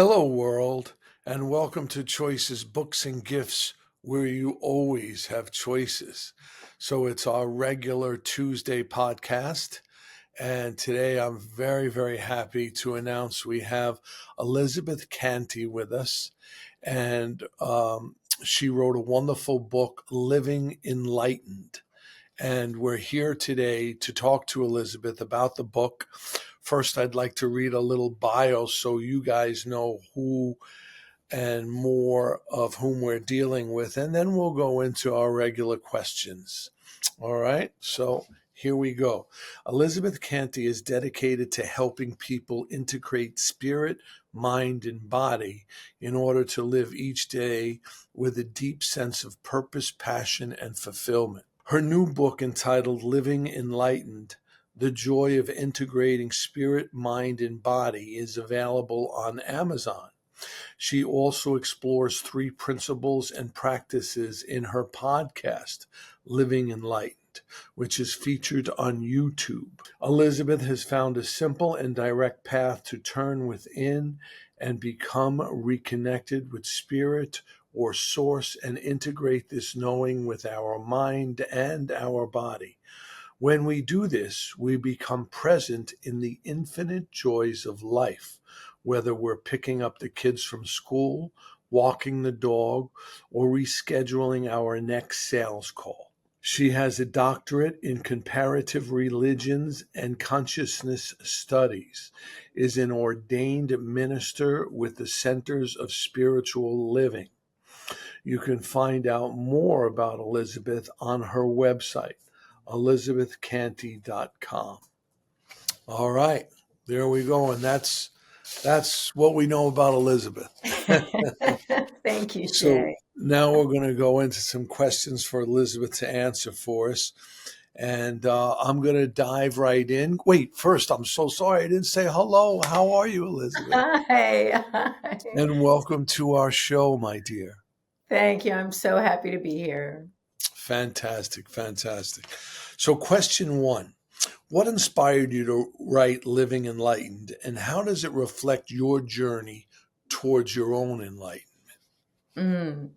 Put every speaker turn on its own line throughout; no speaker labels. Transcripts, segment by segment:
Hello, world, and welcome to Choices Books and Gifts, where you always have choices. So it's our regular Tuesday podcast. And today I'm very, very happy to announce we have Elizabeth Canty with us. And she wrote a wonderful book, Living Enlightened. And we're here today to talk to Elizabeth about the book. First, I'd like to read a little bio so you guys know who and more of whom we're dealing with, and then we'll go into our regular questions. All right, so here we go. Elizabeth Canty is dedicated to helping people integrate spirit, mind, and body in order to live each day with a deep sense of purpose, passion, and fulfillment. Her new book, entitled Living Enlightened, The Joy of Integrating Spirit, Mind, and Body, is available on Amazon. She also explores three principles and practices in her podcast, Living Enlightened, which is featured on YouTube. Elizabeth has found a simple and direct path to turn within and become reconnected with spirit or source and integrate this knowing with our mind and our body. When we do this, we become present in the infinite joys of life, whether we're picking up the kids from school, walking the dog, or rescheduling our next sales call. She has a doctorate in comparative religions and consciousness studies, is an ordained minister with the Centers of Spiritual Living. You can find out more about Elizabeth on her website, elizabethcanty.com. All right, there we go. And that's what we know about Elizabeth.
Thank you,
So
Shay.
now we're going to go into some questions for Elizabeth to answer for us. And I'm going to dive right in. Wait, first, I'm so sorry I didn't say hello. How are you, Elizabeth?
Hi. Hi.
And welcome to our show, my dear.
Thank you. I'm so happy to be here.
Fantastic, fantastic. So, question one: what inspired you to write Living Enlightened, and how does it reflect your journey towards your own enlightenment?
Mm,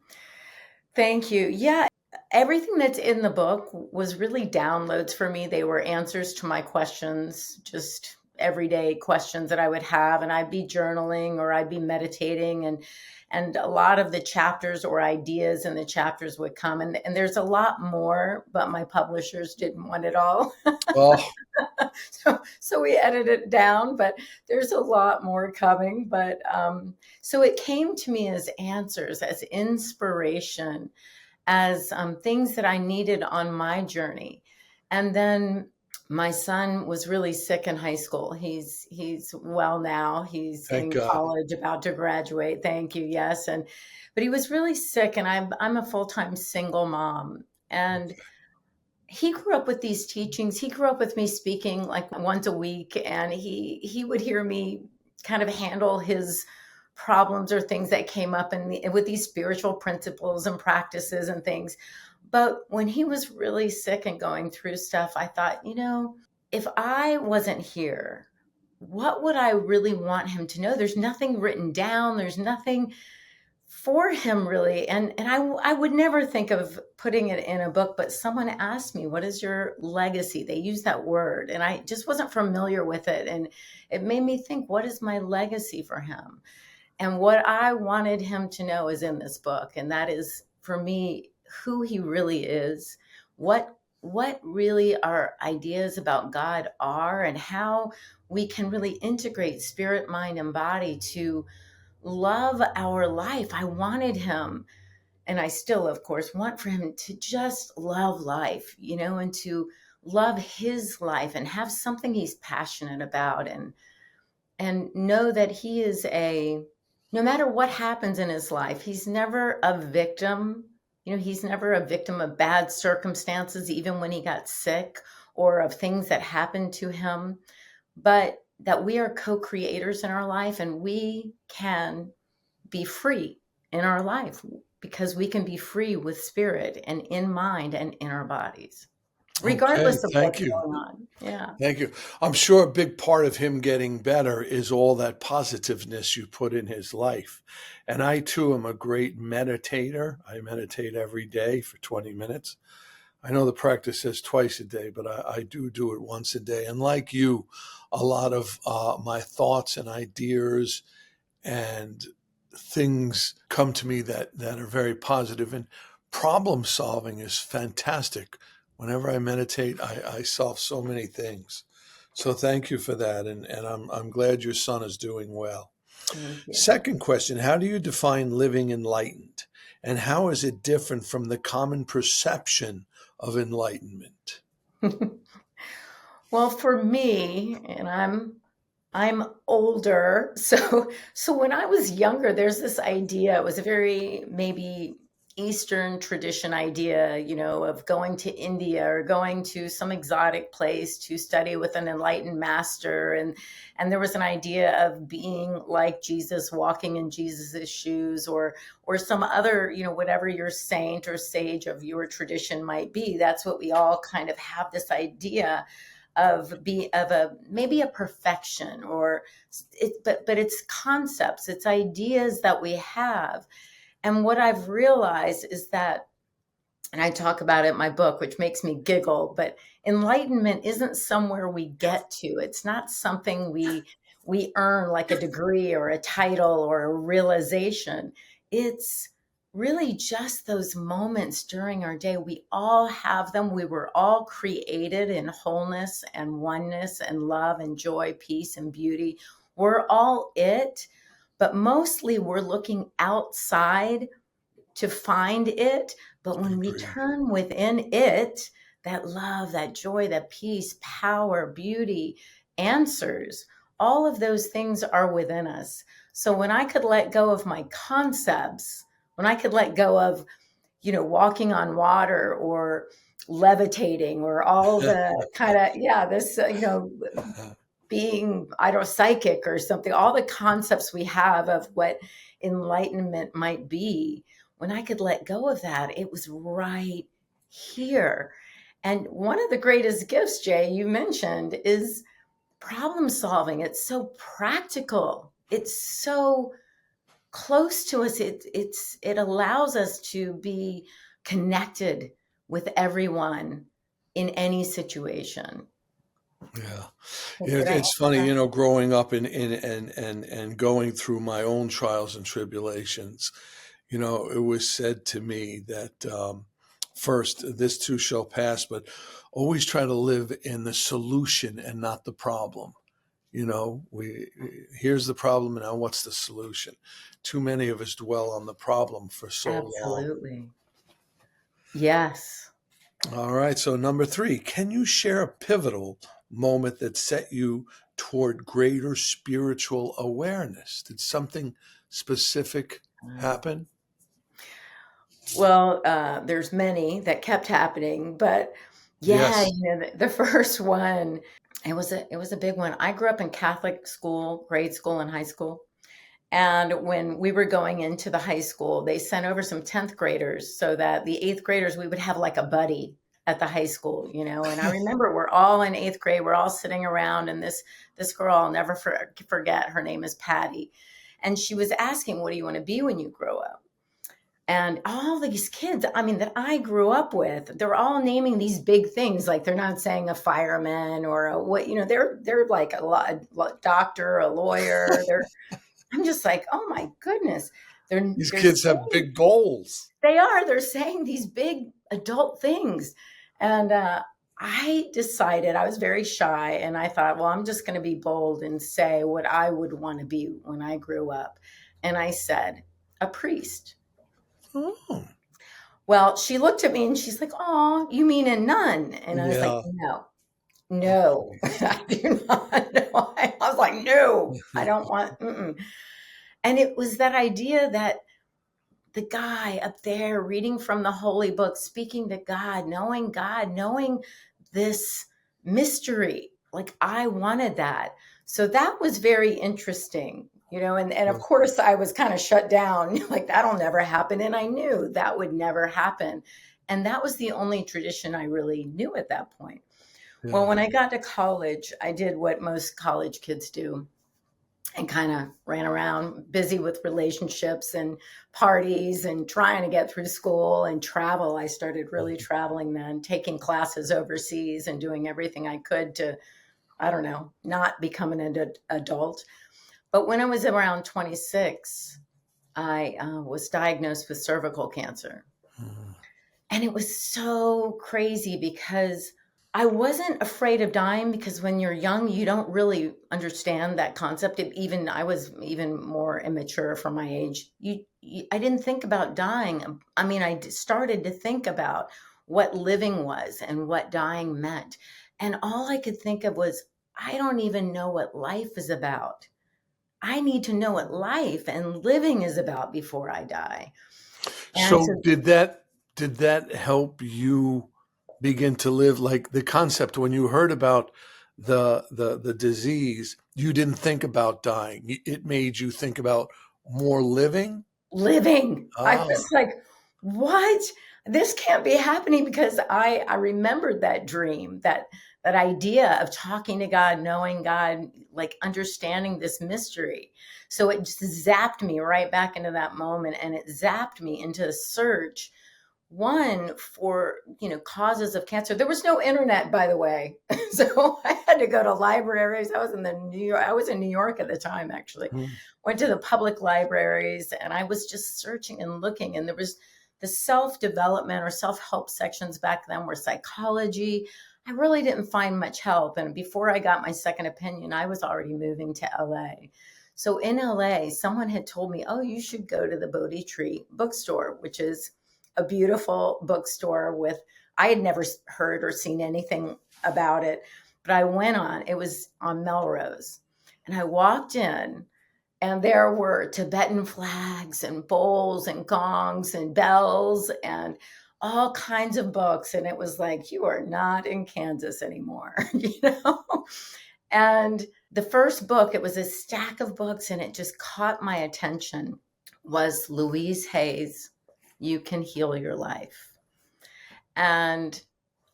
thank you. Yeah, everything that's in the book was really downloads for me. They were answers to my questions, just everyday questions that I would have, and I'd be journaling or I'd be meditating, and a lot of the chapters or ideas in the chapters would come, and there's a lot more, but my publishers didn't want it all.
Oh,
So we edited it down, but there's a lot more coming. But so it came to me as answers, as inspiration, as things that I needed on my journey. And then my son was really sick in high school. He's well now. He's
thank
in
God.
college, about to graduate. Thank you. Yes, and but he was really sick, and I'm a full-time single mom, and he grew up with these teachings. He grew up with me speaking like once a week, and he would hear me kind of handle his problems or things that came up with these spiritual principles and practices and things. But when he was really sick and going through stuff, I thought, if I wasn't here, what would I really want him to know? There's nothing written down. There's nothing for him really, and I would never think of putting it in a book, but someone asked me, what is your legacy? They use that word, and I just wasn't familiar with it, and it made me think, what is my legacy for him? And what I wanted him to know is in this book, and that is, for me, who he really is, what really our ideas about God are, and how we can really integrate spirit, mind, and body to love our life. I wanted him, and I still, of course, want for him to just love life, and to love his life and have something he's passionate about, and know that he is no matter what happens in his life, he's never a victim. He's never a victim of bad circumstances, even when he got sick, or of things that happened to him, but that we are co-creators in our life, and we can be free in our life because we can be free with spirit and in mind and in our bodies.
Okay,
regardless of
thank
what's
you.
going on. Yeah.
Thank you. I'm sure a big part of him getting better is all that positiveness you put in his life. And I too am a great meditator. I meditate every day for 20 minutes. I know the practice says twice a day, but I do it once a day. And like you, a lot of my thoughts and ideas and things come to me that are very positive. And problem solving is fantastic. Whenever I meditate, I solve so many things. So thank you for that. And I'm glad your son is doing well.
Thank you.
Second question: how do you define living enlightened? And how is it different from the common perception of enlightenment?
Well, for me, and I'm older, so when I was younger, there's this idea. It was a very maybe Eastern tradition idea, of going to India or going to some exotic place to study with an enlightened master, and there was an idea of being like Jesus, walking in Jesus's shoes, or some other, whatever your saint or sage of your tradition might be. That's what we all kind of have this idea of a maybe a perfection, or but it's concepts, it's ideas that we have. And what I've realized is that, and I talk about it in my book, which makes me giggle, but enlightenment isn't somewhere we get to. It's not something we earn like a degree or a title or a realization. It's really just those moments during our day. We all have them. We were all created in wholeness and oneness and love and joy, peace and beauty. We're all it, but mostly we're looking outside to find it. But when we
Agreed.
turn within it, that love, that joy, that peace, power, beauty, answers, all of those things are within us. So when I could let go of my concepts, when I could let go of, walking on water or levitating or all the kind of, yeah, this, being, I don't know, psychic or something, all the concepts we have of what enlightenment might be, when I could let go of that, it was right here. And one of the greatest gifts, Jay, you mentioned, is problem solving. It's so practical. It's so close to us. It allows us to be connected with everyone in any situation.
Yeah.
Did I
It's funny,
answer
growing up in and going through my own trials and tribulations, it was said to me that first, this too shall pass, but always try to live in the solution and not the problem. We here's the problem, and now what's the solution? Too many of us dwell on the problem for so
that?
long.
Absolutely. Yes.
All right. So, number three, can you share a pivotal moment that set you toward greater spiritual awareness? Did something specific happen?
Well, there's many that kept happening, but yeah,
Yes.
the first one, it was a big one. I grew up in Catholic school, grade school and high school. And when we were going into the high school, they sent over some 10th graders so that the 8th graders, we would have like a buddy at the high school. And I remember we're all in 8th grade, we're all sitting around, and this girl, I'll never forget, her name is Patty. And she was asking, what do you want to be when you grow up? And all these kids, I mean, that I grew up with, they're all naming these big things. Like they're not saying a fireman or a what, they're like a doctor, a lawyer. I'm just like, oh my goodness.
These
They're
kids have
saying,
big goals.
they're saying these big adult things. And I decided, I was very shy, and I thought, well, I'm just going to be bold and say what I would want to be when I grew up. And I said, a priest.
Oh,
Well, she looked at me and she's like, "Oh, you mean a nun?" And I was like,
yeah.
"No,
A
no,
priest.
I do not know." I was like, "No, I don't want." Mm-mm. And it was that idea that the guy up there reading from the holy book, speaking to God, knowing this mystery. Like I wanted that. So that was very interesting. And of course I was kind of shut down, like that'll never happen. And I knew that would never happen. And that was the only tradition I really knew at that point. Well,
Yeah.
when I got to college, I did what most college kids do and kind of ran around busy with relationships and parties and trying to get through school and travel. I started really
Mhm.
traveling then, taking classes overseas and doing everything I could to, I don't know, not become an adult. But when I was around 26, I was diagnosed with cervical cancer.
Mhm.
And it was so crazy because I wasn't afraid of dying, because when you're young, you don't really understand that concept. Even I was even more immature for my age. I didn't think about dying. I mean, started to think about what living was and what dying meant. And all I could think of was, I don't even know what life is about. I need to know what life and living is about before I die. And
So
so
did that help you begin to live like the concept when you heard about the disease, you didn't think about dying. It made you think about more living?
living. I
Ah.
was like, what? This can't be happening, because I remembered that dream, that idea of talking to God, knowing God, like understanding this mystery. So it just zapped me right back into that moment, and it zapped me into a search, one for, causes of cancer. There was no internet, by the way. So I had to go to libraries. I was in New York at the time, actually.
Mhm.
Went to the public libraries, and I was just searching and looking, and there was the self-development or self-help sections back then were psychology. I really didn't find much help, and before I got my second opinion, I was already moving to LA. So in LA, someone had told me, oh, you should go to the Bodhi Tree bookstore, which is a beautiful bookstore with, I had never heard or seen anything about it, but I went on, it was on Melrose, and I walked in, and there were Tibetan flags and bowls and gongs and bells and all kinds of books. And it was like, you are not in Kansas anymore, And the first book, it was a stack of books, and it just caught my attention, was Louise Hay's You Can Heal Your Life. And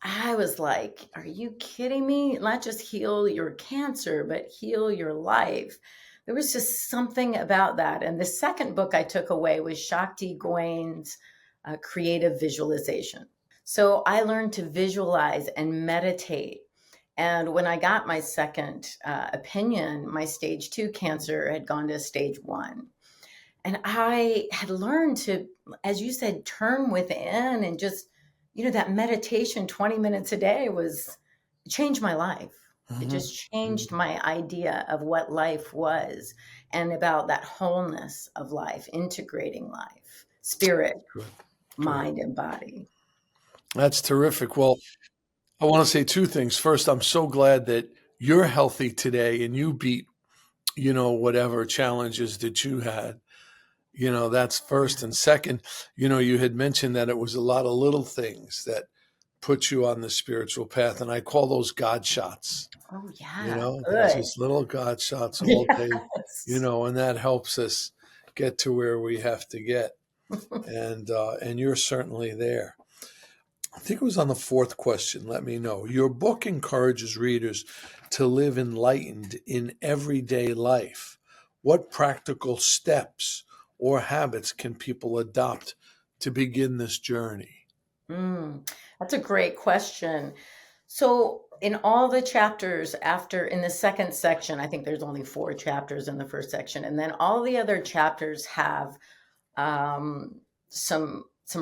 I was like, are you kidding me? Not just heal your cancer, but heal your life. There was just something about that. And the second book I took away was Shakti Gawain's Creative Visualization. So I learned to visualize and meditate. And when I got my second opinion, my stage 2 cancer had gone to stage 1. And I had learned to, as you said, turn within and just, that meditation 20 minutes a day changed my life. It
Mhm.
just changed
Mhm.
my idea of what life was, and about that wholeness of life, integrating life, spirit,
Good. Good.
mind, and body.
That's terrific. Well, I want to say two things. First, I'm so glad that you're healthy today and you beat, whatever challenges that you had. That's first. And second, you had mentioned that it was a lot of little things that put you on the spiritual path. And I call those God shots.
Oh, yeah.
There's
Good.
just little God shots all day,
Yes.
and that helps us get to where we have to get. And you're certainly there. I think it was on the fourth question. Let me know. Your book encourages readers to live enlightened in everyday life. What practical steps or habits can people adopt to begin this journey?
That's a great question. So, in all the chapters in the second section, I think there's only 4 chapters in the first section, and then all the other chapters have some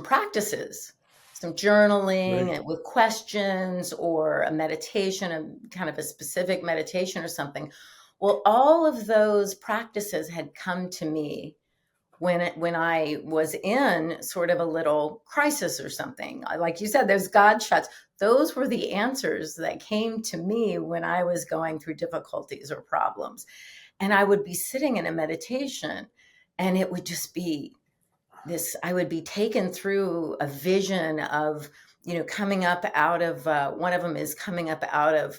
practices, some journaling
Right.
and with questions, or a meditation, a kind of a specific meditation or something. Well, all of those practices had come to me when I was in sort of a little crisis or something. Like you said, those God shots, those were the answers that came to me when I was going through difficulties or problems. And I would be sitting in a meditation, and it would just be this, I would be taken through a vision of, coming up out of, one of them is coming up out of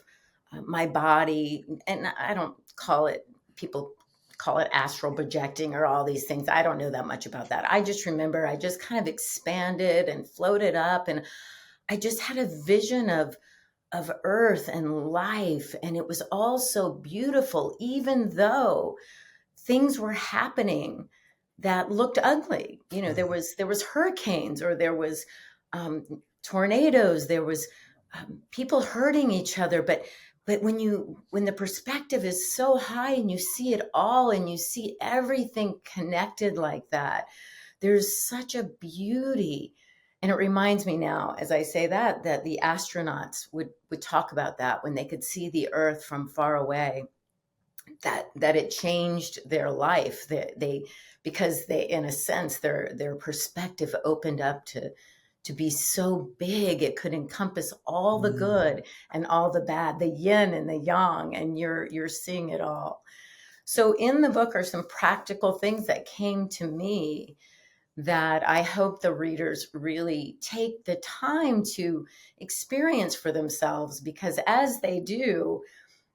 my body. And I don't call it, people call it astral projecting or all these things. I don't know that much about that. I just remember I just kind of expanded and floated up, and I just had a vision of earth and life, and it was all so beautiful, even though things were happening that looked ugly. You know, there was hurricanes, or there was tornadoes, there was people hurting each other, but when the perspective is so high and you see it all and you see everything connected like that, there's such a beauty. And it reminds me now, as I say that the astronauts would talk about that when they could see the earth from far away, that it changed their life. They because they, in a sense, their perspective opened up to be so big it could encompass all the
Mm.
good and all the bad, the yin and the yang, and you're seeing it all. So in the book are some practical things that came to me that I hope the readers really take the time to experience for themselves, because as they do,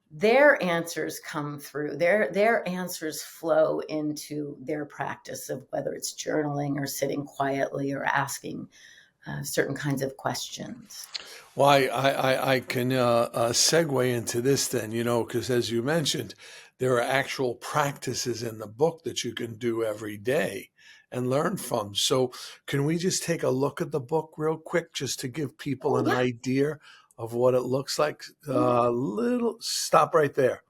their answers come through, their answers flow into their practice of whether it's journaling or sitting quietly or asking certain kinds of questions.
Well, I can segue into this then, because as you mentioned, there are actual practices in the book that you can do every day and learn from. So, can we just take a look at the book real quick just to give people
Oh
an idea of what it looks like?
yeah.
Little stop right there.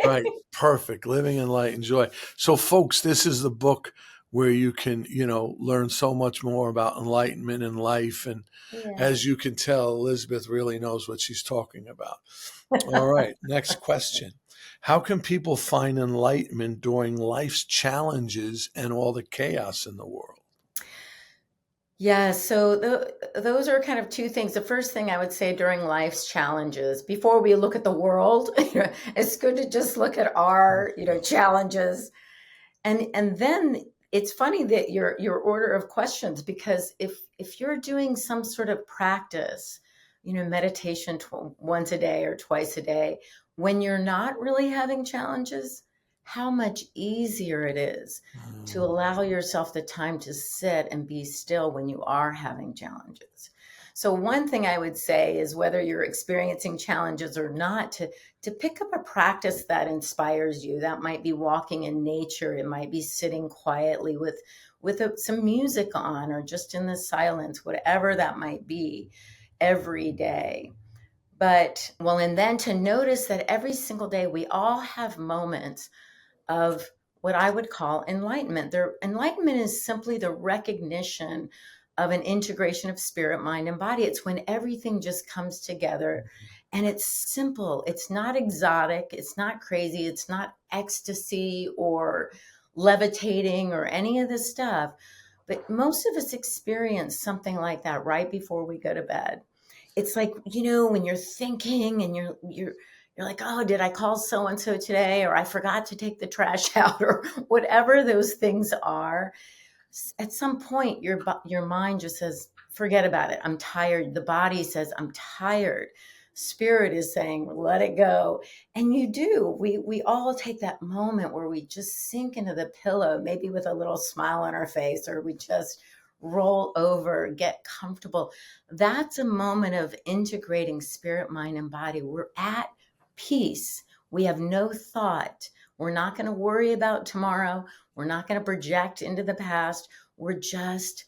Right. Perfect. Living Enlightened Joy. So, folks, this is the book where you can, learn so much more about enlightenment in life. And
Yeah.
as you can tell, Elizabeth really knows what she's talking about. All right. Next question. How can people find enlightenment during life's challenges and all the chaos in the world?
Yeah, so those are kind of two things. The first thing I would say during life's challenges, before we look at the world, it's good to just look at our, challenges. And then it's funny that your order of questions, because if you're doing some sort of practice, meditation once a day or twice a day, when you're not really having challenges, how much easier it is to
Mm.
allow yourself the time to sit and be still when you are having challenges. So one thing I would say is, whether you're experiencing challenges or not, to pick up a practice that inspires you. That might be walking in nature. It might be sitting quietly with some music on, or just in the silence, whatever that might be, every day. But well, and then to notice that every single day we all have moments of what I would call enlightenment. Enlightenment is simply the recognition of an integration of spirit, mind, and body. It's when everything just comes together, and it's simple. It's not exotic. It's not crazy. It's not ecstasy or levitating or any of this stuff. But most of us experience something like that right before we go to bed. It's like, when you're thinking and you're like, oh, did I call so and so today, or I forgot to take the trash out, or whatever those things are. At some point your mind just says, forget about it, I'm tired. The body says, I'm tired. Spirit is saying, let it go. And you do. We all take that moment where we just sink into the pillow, maybe with a little smile on our face, or we just roll over, get comfortable. That's a moment of integrating spirit, mind, and body. We're at peace. We have no thought. We're not going to worry about tomorrow. We're not going to project into the past. We're just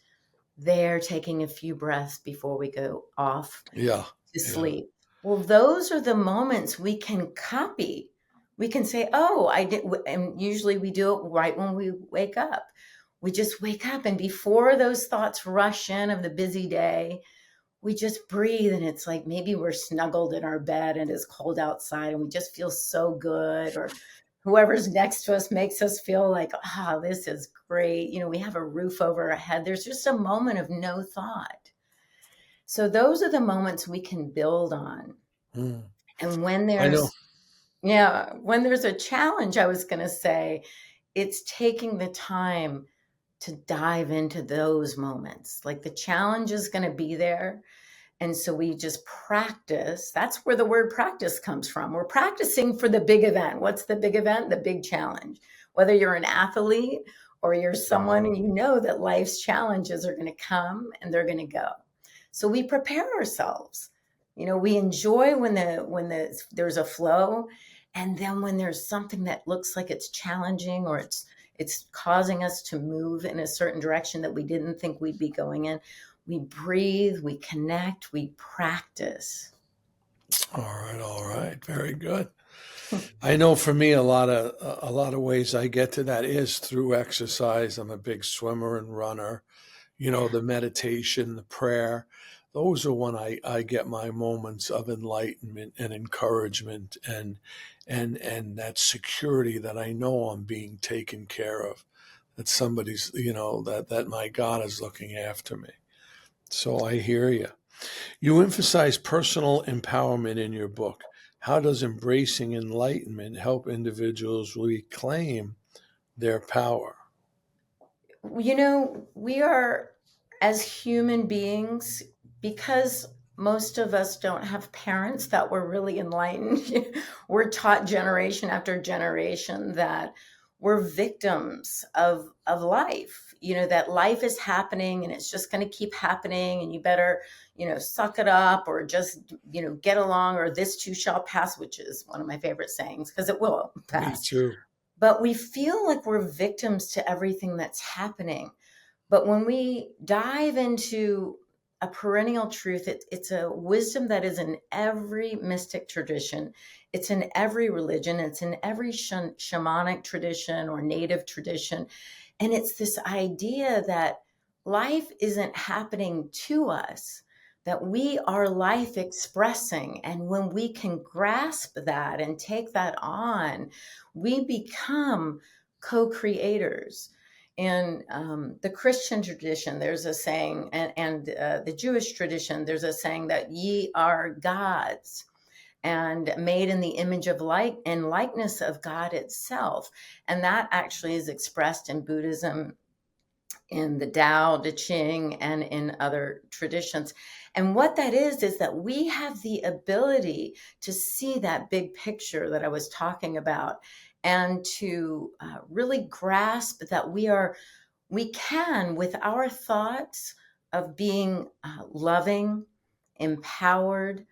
there taking a few breaths before we go off
Yeah.
to
Yeah.
sleep. Well, those are the moments we can copy. We can say, oh, I did. And usually we do it right when we wake up. We just wake up, and before those thoughts rush in of the busy day, we just breathe, and it's like maybe we're snuggled in our bed and it's cold outside and we just feel so good, or whoever's next to us makes us feel like, this is great. We have a roof over our head. There's just a moment of no thought. So those are the moments we can build on.
Mm.
And when
I know.
there's a challenge, I was going to say, it's taking the time to dive into those moments. Like, the challenge is going to be there, and so we just practice. That's where the word practice comes from. We're practicing for the big event. What's the big event? The big challenge. whether you're an athlete or you're someone and you know that life's challenges are going to come and they're going to go. So we prepare ourselves. We enjoy when there's a flow, and then when there's something that looks like it's challenging or it's causing us to move in a certain direction that we didn't think we'd be going in, we breathe, we connect, we practice.
All right, very good. I know for me, a lot of ways I get to that is through exercise. I'm a big swimmer and runner. The meditation, the prayer. Those are when I get my moments of enlightenment and encouragement and that security that I know I'm being taken care of, that somebody's, that my God is looking after me. So I hear you. You emphasize personal empowerment in your book. How does embracing enlightenment help individuals reclaim their power?
We are, as human beings, because most of us don't have parents that were really enlightened, we're taught generation after generation that we're victims of life, that life is happening and it's just going to keep happening, and you better, suck it up, or just, get along, or this too shall pass, which is one of my favorite sayings because it will
Me
pass.
too.
But we feel like we're victims to everything that's happening. But when we dive into a perennial truth, it's a wisdom that is in every mystic tradition. It's in every religion. It's in every shamanic tradition or native tradition. And it's this idea that life isn't happening to us, that we are life expressing. And when we can grasp that and take that on, we become co creators. In the Christian tradition, there's a saying, and the Jewish tradition, there's a saying that ye are gods and made in the image of light and likeness of God itself. And that actually is expressed in Buddhism, in the Tao Te Ching, and in other traditions. And what that is that we have the ability to see that big picture that I was talking about, and to really grasp that we can, with our thoughts of being loving, empowered,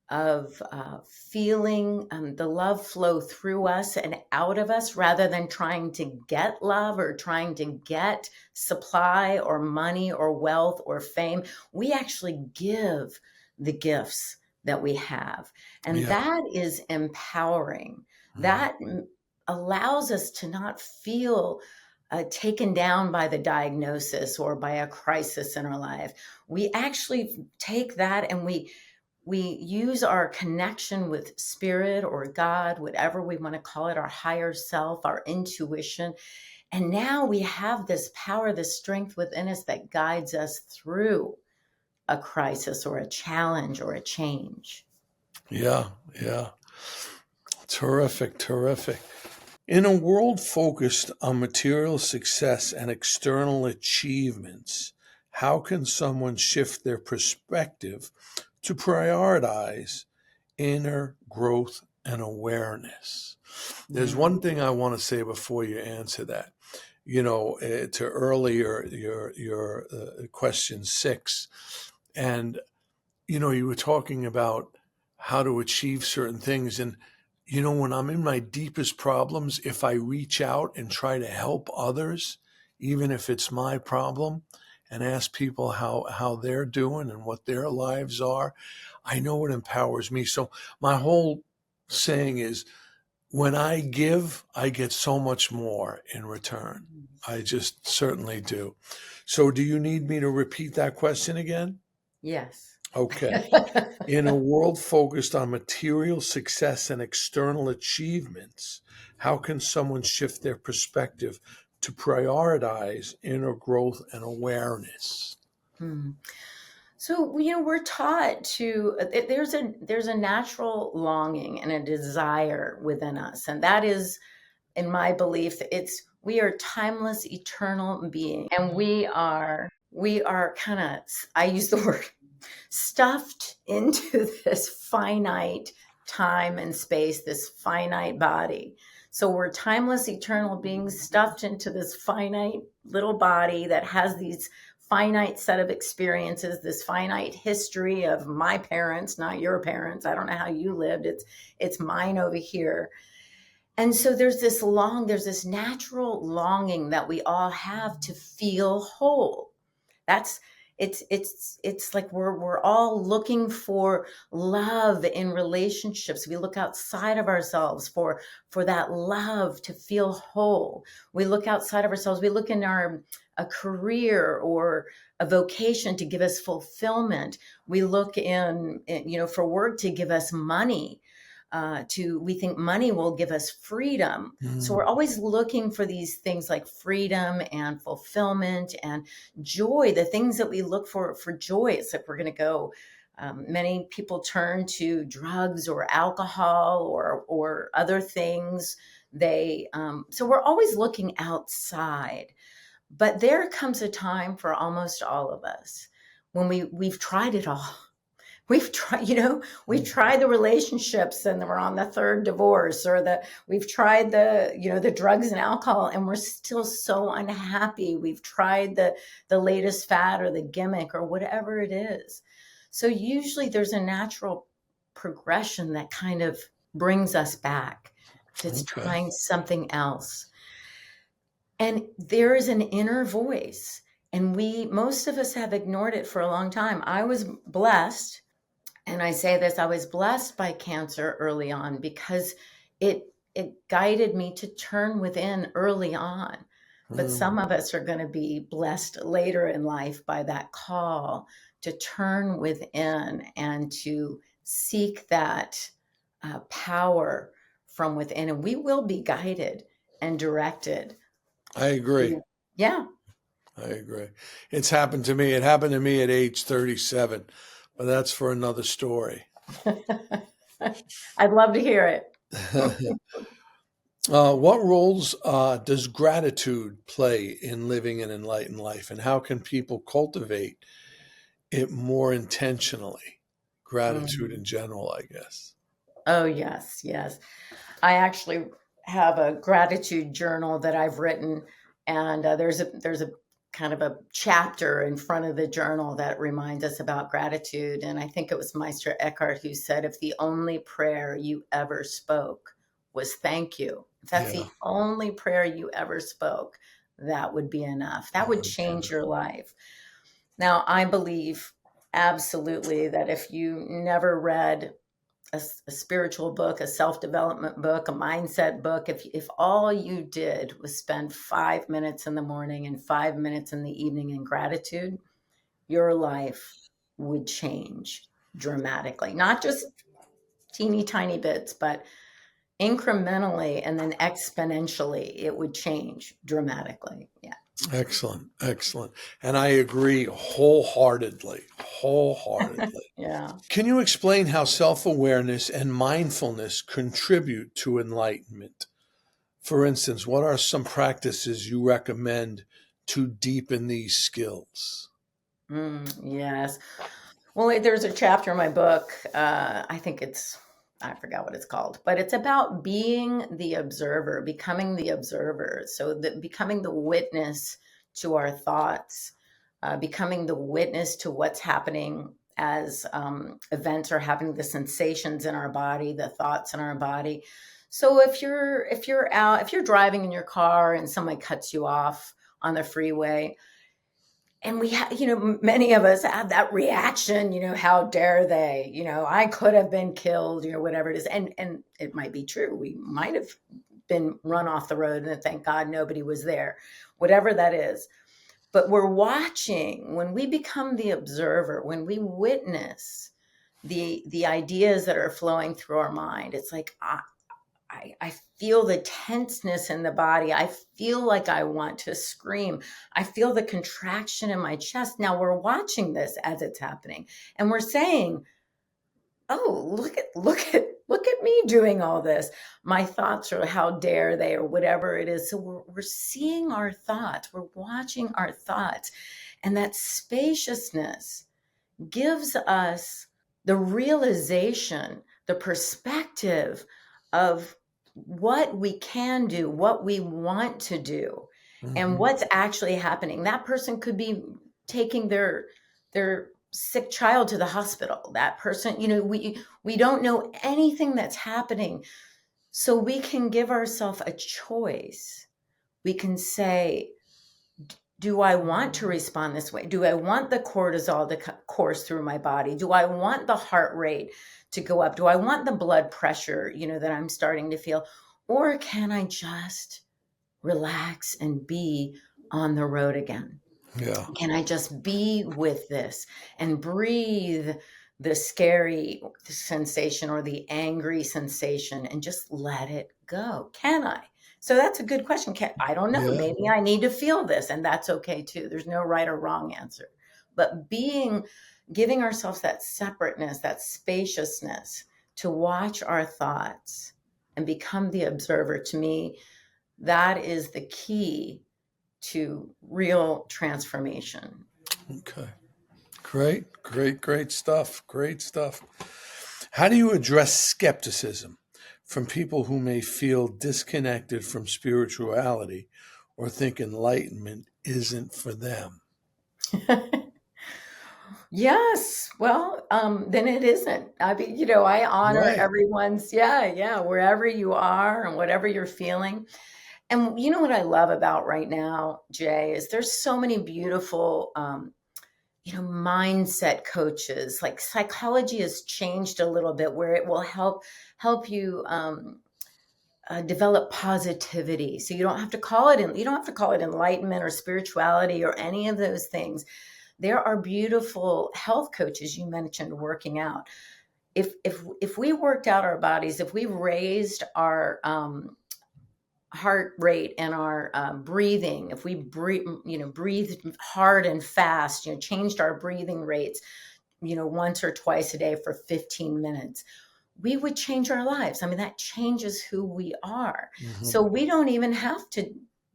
of feeling the love flow through us and out of us, rather than trying to get love or trying to get supply or money or wealth or fame. We actually give the gifts that we have. And
Yeah.
that is empowering.
Mhm.
That allows us to not feel taken down by the diagnosis or by a crisis in our life. We actually take that and we use our connection with spirit or God, whatever we want to call it, our higher self, our intuition. And now we have this power, this strength within us that guides us through a crisis or a challenge or a change.
Yeah, yeah. Terrific, terrific. In a world focused on material success and external achievements, how can someone shift their perspective to prioritize inner growth and awareness? There's
Mm.
one thing I want to say before you answer that. To earlier your question 6, and you were talking about how to achieve certain things. And, when I'm in my deepest problems, if I reach out and try to help others, even if it's my problem, and ask people how they're doing and what their lives are, I know it empowers me. So my whole saying is, when I give, I get so much more in return. I just certainly do. So do you need me to repeat that question again?
Yes.
Okay. In a world focused on material success and external achievements, how can someone shift their perspective to prioritize inner growth and awareness?
Hmm. So, we're taught to, there's a natural longing and a desire within us. And that is, in my belief, we are timeless, eternal beings. And we are kind of, I use the word, stuffed into this finite time and space, this finite body. So we're timeless, eternal beings stuffed into this finite little body that has these finite set of experiences, this finite history of my parents, not your parents. I don't know how you lived. It's mine over here. And so there's this natural longing that we all have to feel whole. That's it's like we're all looking for love in relationships. We look outside of ourselves for that love to feel whole. We look outside of ourselves. We look in our a career or a vocation to give us fulfillment. We look in for work to give us money. We think money will give us freedom. So we're
Mm.
always looking for these things like freedom and fulfillment and joy, the things that we look for joy. It's like we're going to go. Many people turn to drugs or alcohol or other things. So we're always looking outside, but there comes a time for almost all of us when we've tried it all. We've tried the relationships and we're on the third divorce, or we've tried the drugs and alcohol and we're still so unhappy. We've tried the latest fad or the gimmick or whatever it is. So usually there's a natural progression that kind of brings us back to
Okay.
trying something else. And there is an inner voice, and most of us have ignored it for a long time. I was blessed, and I say this, I was blessed by cancer early on because it guided me to turn within early on. But
Mm.
some of us are going to be blessed later in life by that call to turn within and to seek that power from within. And we will be guided and directed.
I agree.
Yeah.
I agree. It's happened to me. It happened to me at age 37, but that's for another story.
I'd love to hear it.
What roles does gratitude play in living an enlightened life, and how can people cultivate it more intentionally? Gratitude in
Mhm.
general, I guess.
Oh, yes, yes. I actually have a gratitude journal that I've written, and there's a kind of a chapter in front of the journal that reminds us about gratitude. And I think it was Meister Eckhart who said, "If the only prayer you ever spoke was thank you, if that's
Yeah.
the only prayer you ever spoke, that would be enough. That would change your life." Now, I believe absolutely that if you never read a spiritual book, a self-development book, a mindset book, if all you did was spend 5 minutes in the morning and 5 minutes in the evening in gratitude, your life would change dramatically. Not just teeny tiny bits, but incrementally and then exponentially, it would change dramatically. Yeah.
Excellent. Excellent. And I agree wholeheartedly. Wholeheartedly.
Yeah.
Can you explain how self awareness and mindfulness contribute to enlightenment? For instance, what are some practices you recommend to deepen these skills?
Yes. Well, there's a chapter in my book. I forgot what it's called, but it's about being the observer, becoming the observer. So becoming the witness to our thoughts, becoming the witness to what's happening as events are happening, the sensations in our body, the thoughts in our body. So if you're driving in your car and somebody cuts you off on the freeway, and we have, many of us have that reaction, how dare they, I could have been killed, whatever it is. And it might be true. We might have been run off the road and thank God nobody was there, whatever that is. But we're watching when we become the observer, when we witness the ideas that are flowing through our mind. It's like, I feel the tenseness in the body. I feel like I want to scream. I feel the contraction in my chest. Now we're watching this as it's happening and we're saying, "Oh, look at me doing all this." My thoughts are how dare they or whatever it is. So we're seeing our thoughts. We're watching our thoughts. And that spaciousness gives us the realization, the perspective of what we can do, what we want to do, and
Hmm.
what's actually happening. That person could be taking their sick child to the hospital. That person, we don't know anything that's happening. So we can give ourselves a choice. We can say, do I want to respond this way? Do I want the cortisol to course through my body? Do I want the heart rate to go up? Do I want the blood pressure, that I'm starting to feel? Or can I just relax and be on the road again?
Yeah.
Can I just be with this and breathe the scary sensation or the angry sensation and just let it go? Can I? So that's a good question. I don't know.
Yeah.
Maybe I need to feel this, and that's okay too. There's no right or wrong answer. But giving ourselves that separateness, that spaciousness to watch our thoughts and become the observer, to me, that is the key to real transformation.
Okay. Great, great, great stuff. Great stuff. How do you address skepticism from people who may feel disconnected from spirituality or think enlightenment isn't for them?
Yes. Well, then it isn't. I mean, I honor
Right.
everyone's, yeah, wherever you are and whatever you're feeling. And you know what I love about right now, Jay, is there's so many beautiful, mindset coaches. Like psychology has changed a little bit where it will help you develop positivity. So you don't have to call it enlightenment or spirituality or any of those things. There are beautiful health coaches you mentioned working out. If we worked out our bodies, if we raised our heart rate and our breathing, if we breathed hard and fast, changed our breathing rates, once or twice a day for 15 minutes, we would change our lives. I mean, that changes who we are.
Hmm.
So we don't even have to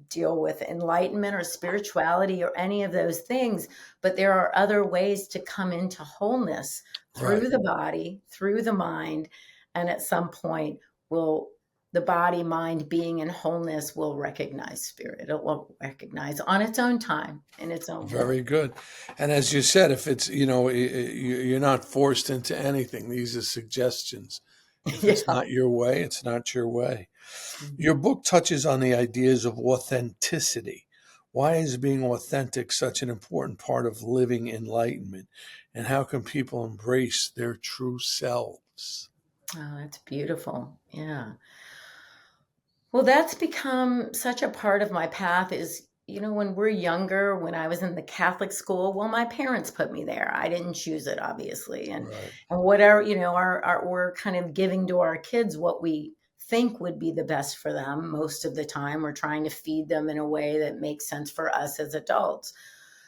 deal with enlightenment or spirituality or any of those things, but there are other ways to come into wholeness
Right.
through the body, through the mind, and at some point will the body, mind, being in wholeness will recognize spirit. It will recognize on its own time, in its own way.
Very good. And as you said, if it's, you're not forced into anything, these are suggestions. If it's
Yeah.
not your way, it's not your way. Your
Mhm.
book touches on the ideas of authenticity. Why is being authentic such an important part of living enlightenment? And how can people embrace their true selves?
Oh, that's beautiful. Yeah. Well, that's become such a part of my path is, when we're younger, when I was in the Catholic school, well, my parents put me there. I didn't choose it, obviously.
Right.
And whatever, we're kind of giving to our kids what we think would be the best for them most of the time. We're trying to feed them in a way that makes sense for us as adults.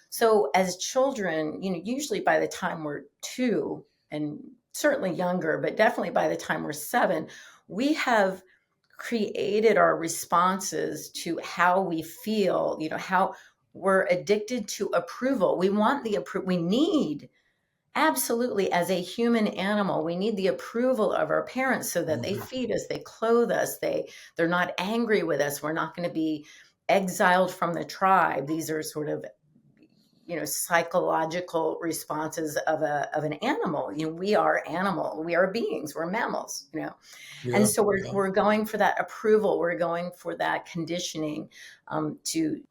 So as children, usually by the time we're 2 and certainly younger, but definitely by the time we're 7, we have created our responses to how we feel, how we're addicted to approval. We want the approval. We need absolutely as a human animal, we need the approval of our parents so that they
Hmm.
feed us, they clothe us, they're not angry with us. We're not going to be exiled from the tribe. These are sort of psychological responses of an animal. We are animal, we are beings, we're mammals, and
Yeah.
so
Yeah.
we're going for that approval, we're going for that conditioning, to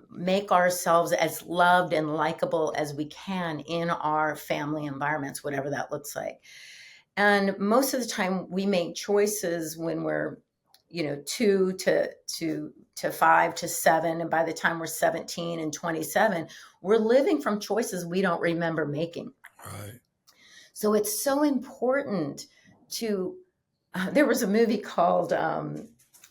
make ourselves as loved and likable as we can in our family environments, whatever that looks like. And most of the time we make choices when we're 2 to 5 to 7, and by the time we're 17 and 27, we're living from choices we don't remember making.
Right.
So it's so important to there was a movie called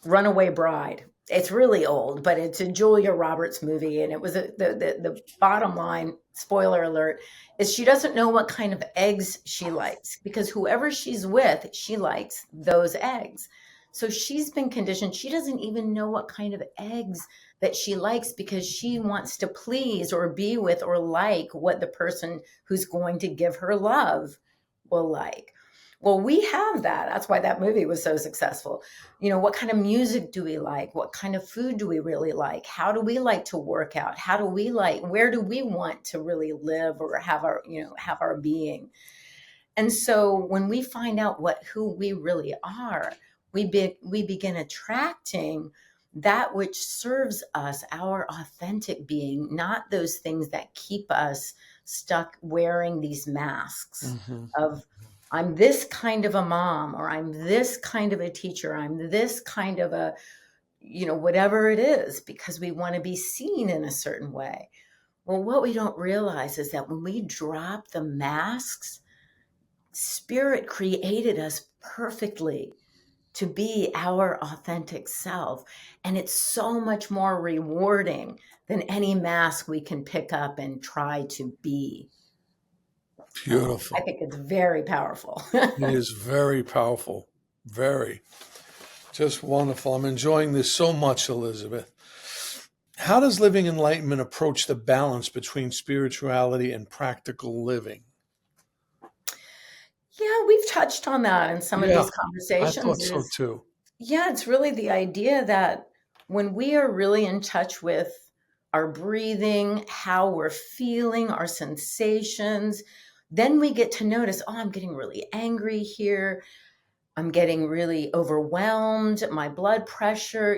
Runaway Bride. It's really old, but it's a Julia Roberts movie, and it was the bottom line. Spoiler alert: is she doesn't know what kind of eggs she likes because whoever she's with, she likes those eggs. So she's been conditioned. She doesn't even know what kind of eggs that she likes because she wants to please or be with or like what the person who's going to give her love will like. Well, we have that. That's why that movie was so successful. What kind of music do we like? What kind of food do we really like? How do we like to work out? Where do we want to really live or have our being? And so when we find out who we really are, we begin attracting that which serves us, our authentic being, not those things that keep us stuck wearing these masks
Mm-hmm.
of I'm this kind of a mom, or I'm this kind of a teacher, I'm this kind of a, whatever it is, because we want to be seen in a certain way. Well, what we don't realize is that when we drop the masks, Spirit created us perfectly to be our authentic self. And it's so much more rewarding than any mask we can pick up and try to be. So I
Beautiful.
think it's very powerful.
It is very powerful. Very. Just wonderful. I'm enjoying this so much, Elizabeth. How does Living Enlightenment approach the balance between spirituality and practical living?
Yeah, we've touched on that in some of
Yeah,
these
I
conversations
thought so
is,
too.
yeah, it's really the idea that when we are really in touch with our breathing, how we're feeling, our sensations, then we get to notice, oh, I'm getting really angry here. I'm getting really overwhelmed, my blood pressure.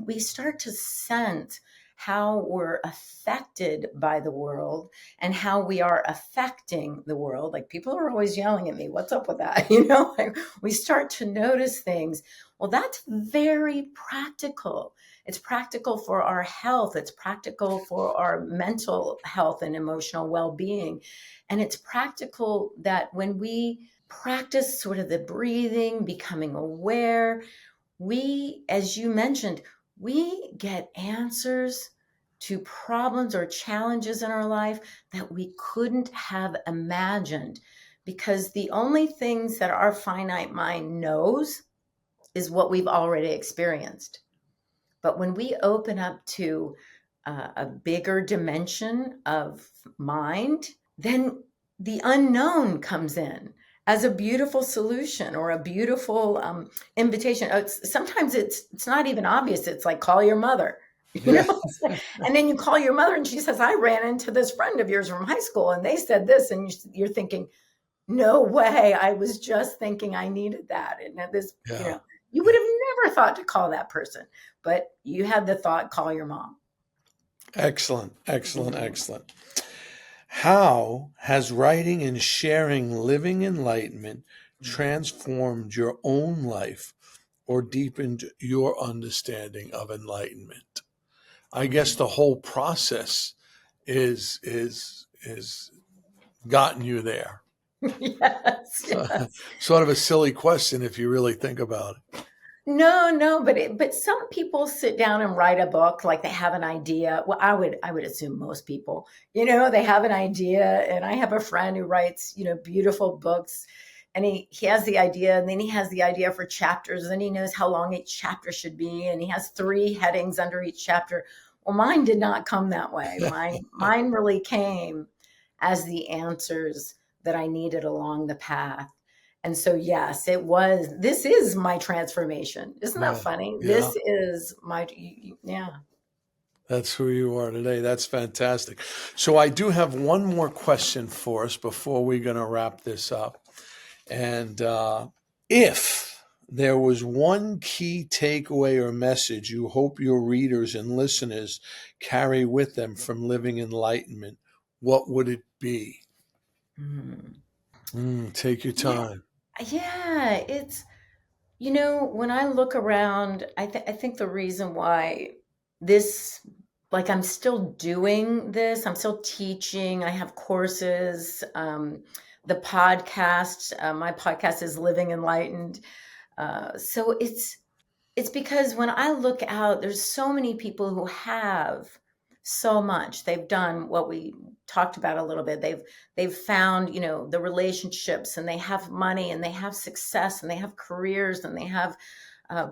We start to sense how we're affected by the world and how we are affecting the world. Like, people are always yelling at me, what's up with that? Like, we start to notice things. Well, that's very practical. It's practical for our health. It's practical for our mental health and emotional well-being. And it's practical that when we practice sort of the breathing, becoming aware, as you mentioned, we get answers to problems or challenges in our life that we couldn't have imagined, because the only things that our finite mind knows is what we've already experienced. But when we open up to a bigger dimension of mind, then the unknown comes in as a beautiful solution or a beautiful invitation. Sometimes it's not even obvious. It's like, call your mother,
Yeah.
and then you call your mother and she says, I ran into this friend of yours from high school and they said this, and you're thinking, no way, I was just thinking I needed that. And that this,
Yeah.
you would have never thought to call that person, but you had the thought, call your mom.
Excellent. Excellent.
Mhm.
Excellent. How has writing and sharing Living Enlightenment transformed your own life or deepened your understanding of enlightenment? I guess the whole process is gotten you there.
Yes,
So,
yes.
sort of a silly question if you really think about it.
No, no, but some people sit down and write a book, like they have an idea. Well, I would assume most people, they have an idea. And I have a friend who writes, beautiful books, and he has the idea, and then he has the idea for chapters, and then he knows how long each chapter should be, and he has 3 headings under each chapter. Well, mine did not come that way. Mine really came as the answers that I needed along the path. And so, yes, this is my transformation. Isn't that
Yeah.
funny?
Yeah.
This is yeah.
That's who you are today. That's fantastic. So I do have one more question for us before we're going to wrap this up. And if there was one key takeaway or message you hope your readers and listeners carry with them from Living Enlightenment, what would it be?
Mm.
Take your
Yeah.
time.
Yeah. When I look around, I think the reason why this, like, I'm still doing this, I'm still teaching, I have courses, the podcast, my podcast is Living Enlightened. So it's because when I look out, there's so many people who have so much. They've done what we talked about a little bit. They've found, the relationships, and they have money, and they have success, and they have careers, and they have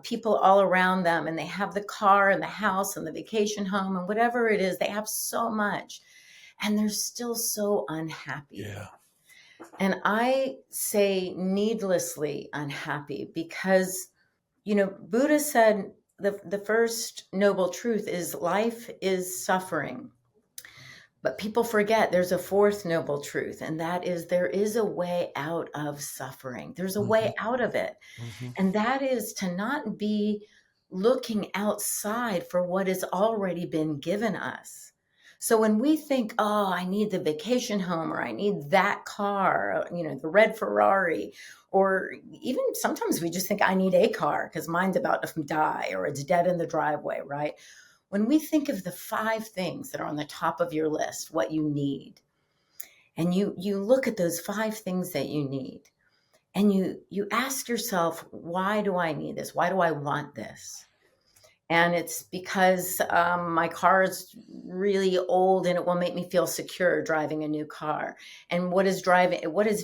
people all around them, and they have the car and the house and the vacation home and whatever it is. They have so much, and they're still so unhappy.
Yeah.
And I say needlessly unhappy because, Buddha said the first noble truth is life is suffering. But people forget there's a fourth noble truth, and that is there is a way out of suffering. There's a
Mm-hmm.
way out of it.
Mm-hmm.
And that is to not be looking outside for what has already been given us. So when we think, oh, I need the vacation home, or I need that car, the red Ferrari, or even sometimes we just think I need a car because mine's about to die or it's dead in the driveway, right? When we think of the 5 things that are on the top of your list, what you need, and you look at those 5 things that you need, and you ask yourself, why do I need this? Why do I want this? And it's because my car is really old and it will make me feel secure driving a new car. And what does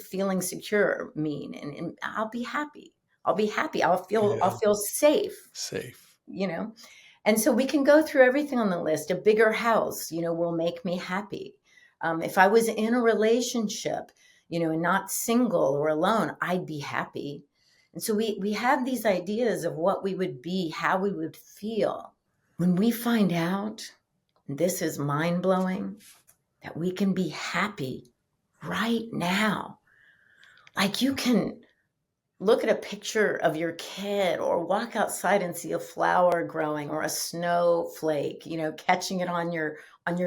feeling secure mean? And I'll be happy. I'll be happy. I'll
Yeah.
feel safe,
Safe.
you know. And so we can go through everything on the list. A bigger house, will make me happy. If I was in a relationship, and not single or alone, I'd be happy. And so we have these ideas of what we would be, how we would feel. When we find out, this is mind blowing, that we can be happy right now. Like you can look at a picture of your kid or walk outside and see a flower growing or a snowflake, catching it on your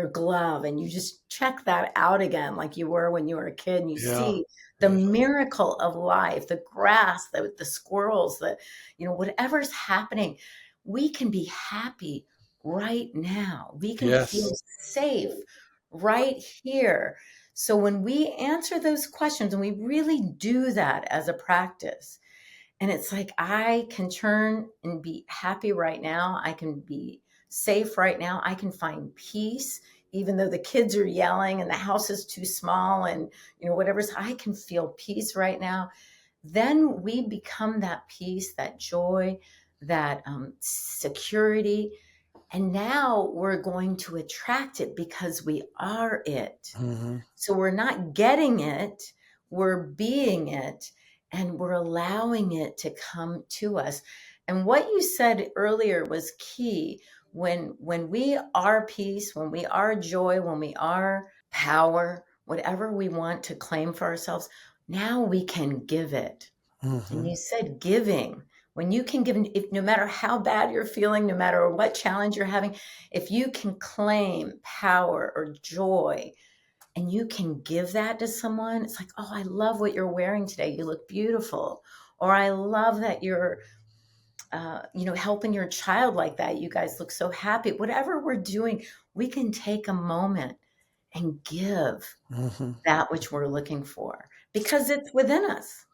glove, and you just check that out again like you were when you were a kid, and you
Yeah.
see the
Yeah.
miracle of life, the grass, the squirrels, whatever's happening. We can be happy right now. We can feel
Yes.
safe right here. So when we answer those questions, and we really do that as a practice, and it's like, I can turn and be happy right now. I can be safe right now. I can find peace, even though the kids are yelling and the house is too small and, whatever's, I can feel peace right now. Then we become that peace, that joy, that security. And now we're going to attract it because we are it.
Mm-hmm.
So we're not getting it, we're being it, and we're allowing it to come to us. And what you said earlier was key. When we are peace, when we are joy, when we are power, whatever we want to claim for ourselves, now we can give it. And
Mm-hmm.
you said giving. When you can give, if, no matter how bad you're feeling, no matter what challenge you're having, if you can claim power or joy, and you can give that to someone, it's like, oh, I love what you're wearing today. You look beautiful. Or I love that you're, helping your child like that. You guys look so happy. Whatever we're doing, we can take a moment and give
Mm-hmm.
that which we're looking for because it's within us.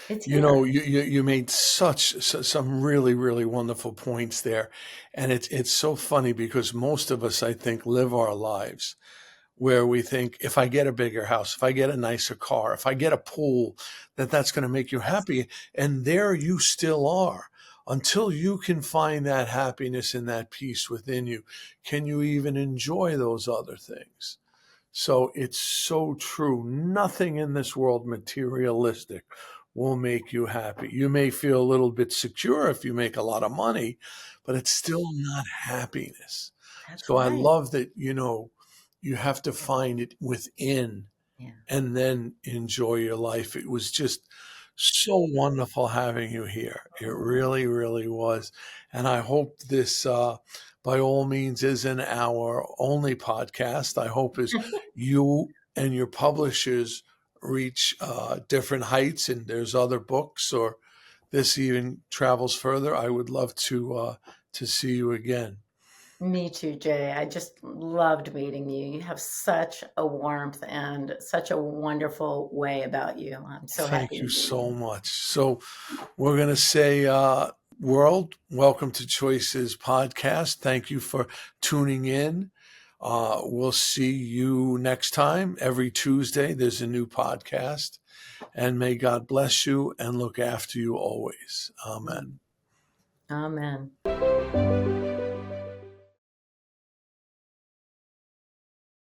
It's
You
here.
know, you made some really, really wonderful points there. And it's so funny because most of us, I think, live our lives where we think if I get a bigger house, if I get a nicer car, if I get a pool, that's going to make you
Yes,
happy. And there you still are. Until you can find that happiness and that peace within you, can you even enjoy those other things? So it's so true. Nothing in this world materialistic will make you happy. You may feel a little bit secure if you make a lot of money, but it's still not happiness.
that's
So I
right.
love that, you have to find it within
Yeah.
and then enjoy your life. It was just so wonderful having you here. It really, really was. And I hope this, by all means, isn't our only podcast. I hope as you and your publishers reach different heights and there's other books or this even travels further, I would love to see you again.
Me too, Jay. I just loved meeting you. You have such a warmth and such a wonderful way about you. I'm so happy
Thank
to
you
meet
so
you.
much. So we're going to say, world, welcome to Choices Podcast. Thank you for tuning in. We'll see you next time. Every Tuesday, there's a new podcast. And may God bless you and look after you always. Amen.
Amen.